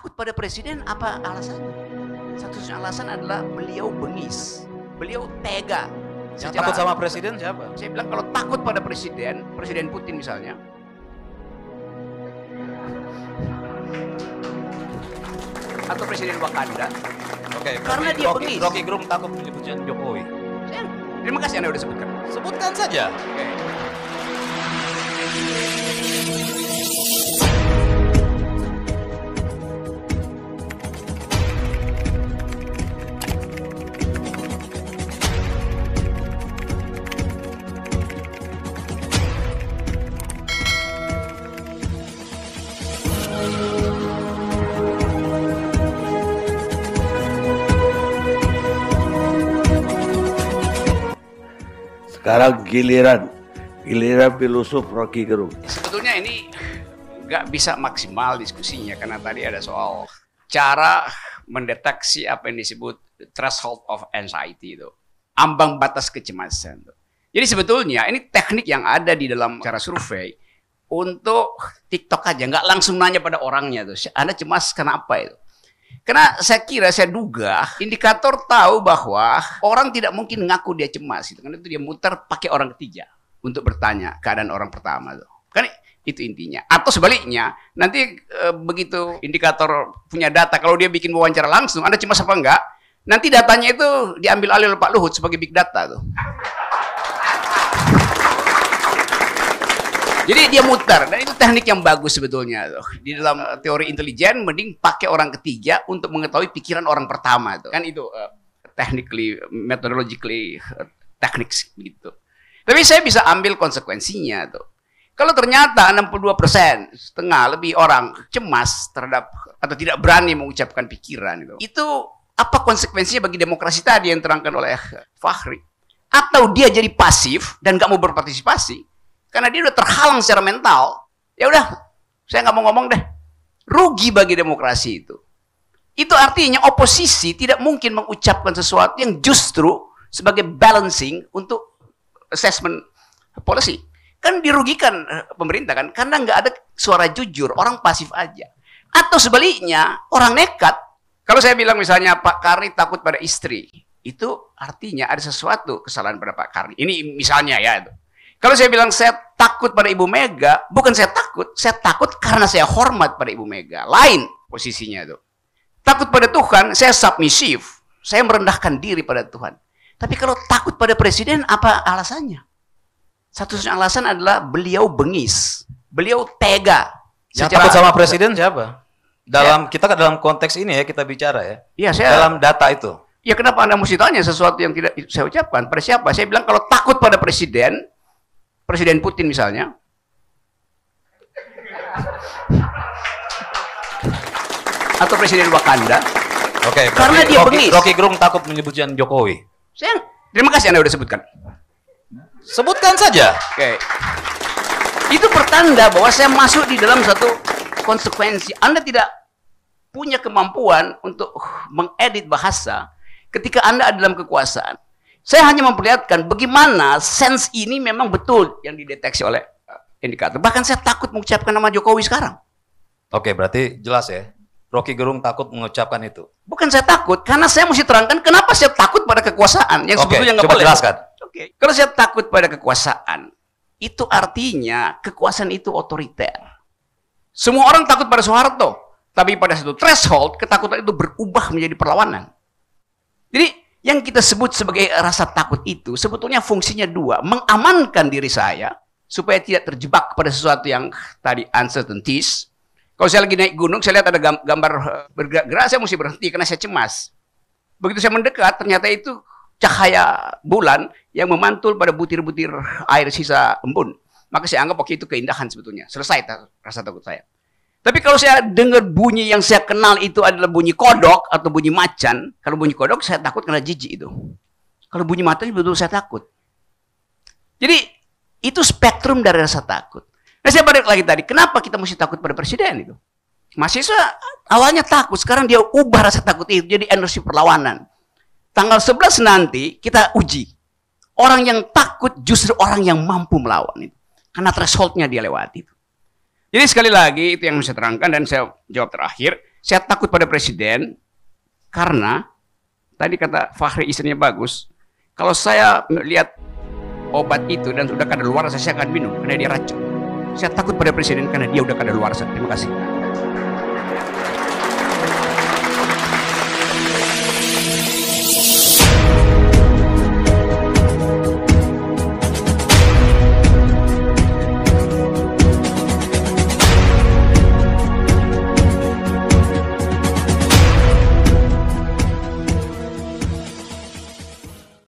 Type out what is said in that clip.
takut pada presiden apa alasannya? Satu-satunya alasan adalah beliau bengis, beliau tega. Yang takut sama presiden siapa? Saya bilang kalau takut pada presiden, Presiden Putin misalnya, atau Presiden Wakanda, Oke, karena dia bengis. Rocky Gerung takut menyebutnya Jokowi. Terima kasih Anda sudah sebutkan. Sebutkan saja. Oke. Sekarang giliran filosof Rocky Gerung. Sebetulnya ini nggak bisa maksimal diskusinya karena tadi ada soal cara mendeteksi apa yang disebut threshold of anxiety itu, ambang batas kecemasan. Jadi sebetulnya ini teknik yang ada di dalam cara survei untuk TikTok aja, nggak langsung nanya pada orangnya tuh. Anda cemas kenapa itu? Karena saya duga indikator tahu bahwa orang tidak mungkin ngaku dia cemas gitu. Karena itu dia muter pakai orang ketiga untuk bertanya keadaan orang pertama tuh. Kan itu intinya. Atau sebaliknya, nanti begitu indikator punya data, kalau dia bikin wawancara langsung, Anda cemas apa enggak? Nanti datanya itu diambil alih oleh Pak Luhut sebagai big data tuh. Jadi dia muter, dan itu teknik yang bagus sebetulnya tuh. Di dalam teori intelijen, mending pakai orang ketiga untuk mengetahui pikiran orang pertama tuh. Kan itu technically, methodologically, teknik gitu. Tapi saya bisa ambil konsekuensinya tuh. Kalau ternyata 62%, setengah lebih orang cemas terhadap atau tidak berani mengucapkan pikiran itu apa konsekuensinya bagi demokrasi tadi yang terangkan oleh Fahri? Atau dia jadi pasif dan nggak mau berpartisipasi? Karena dia udah terhalang secara mental, ya udah, saya nggak mau ngomong deh. Rugi bagi demokrasi itu. Itu artinya oposisi tidak mungkin mengucapkan sesuatu yang justru sebagai balancing untuk assessment policy. Kan dirugikan pemerintah kan, karena nggak ada suara jujur, orang pasif aja. Atau sebaliknya, orang nekat. Kalau saya bilang misalnya Pak Karni takut pada istri, itu artinya ada sesuatu kesalahan pada Pak Karni. Ini misalnya ya itu. Kalau saya bilang saya takut pada Ibu Mega, bukan saya takut karena saya hormat pada Ibu Mega. Lain posisinya itu. Takut pada Tuhan, saya submisif. Saya merendahkan diri pada Tuhan. Tapi kalau takut pada presiden, apa alasannya? Satu-satunya alasan adalah beliau bengis. Beliau tega. Yang takut sama presiden siapa? Kita dalam konteks ini ya kita bicara ya. Iya, dalam data itu. Ya kenapa Anda mesti tanya sesuatu yang tidak saya ucapkan? Pada siapa? Saya bilang kalau takut pada presiden, Presiden Putin misalnya, atau Presiden Wakanda, oke, karena dia bengis. Rocky Gerung takut menyebutnya Jokowi. Terima kasih Anda sudah sebutkan. Sebutkan saja. Oke. Itu pertanda bahwa saya masuk di dalam satu konsekuensi. Anda tidak punya kemampuan untuk mengedit bahasa ketika Anda ada dalam kekuasaan. Saya hanya memperlihatkan bagaimana sense ini memang betul yang dideteksi oleh indikator. Bahkan saya takut mengucapkan nama Jokowi sekarang. Oke, berarti jelas ya. Rocky Gerung takut mengucapkan itu. Bukan saya takut, karena saya mesti terangkan kenapa saya takut pada kekuasaan yang sebetulnya nggak coba boleh. Jelaskan. Oke, kalau saya takut pada kekuasaan, itu artinya kekuasaan itu otoriter. Semua orang takut pada Soeharto, tapi pada satu threshold ketakutan itu berubah menjadi perlawanan. Jadi yang kita sebut sebagai rasa takut itu sebetulnya fungsinya dua. Mengamankan diri saya supaya tidak terjebak pada sesuatu yang tadi uncertainties. Kalau saya lagi naik gunung, saya lihat ada gambar bergerak-gerak, saya mesti berhenti karena saya cemas. Begitu saya mendekat, ternyata itu cahaya bulan yang memantul pada butir-butir air sisa embun. Maka saya anggap oke itu keindahan sebetulnya. Selesai rasa takut saya. Tapi kalau saya dengar bunyi yang saya kenal itu adalah bunyi kodok atau bunyi macan, kalau bunyi kodok saya takut karena jijik itu. Kalau bunyi macan betul saya takut. Jadi itu spektrum dari rasa takut. Nah saya balik lagi tadi, kenapa kita mesti takut pada presiden itu? Mahasiswa awalnya takut, sekarang dia ubah rasa takut itu jadi energi perlawanan. Tanggal 11 nanti kita uji. Orang yang takut justru orang yang mampu melawan itu. Karena thresholdnya dia lewati itu. Jadi sekali lagi itu yang saya terangkan dan saya jawab terakhir. Saya takut pada presiden karena tadi kata Fahri istrinya bagus. Kalau saya lihat obat itu dan sudah kadaluarsa, saya akan minum karena dia racun. Saya takut pada presiden karena dia udah kadaluarsa. Terima kasih.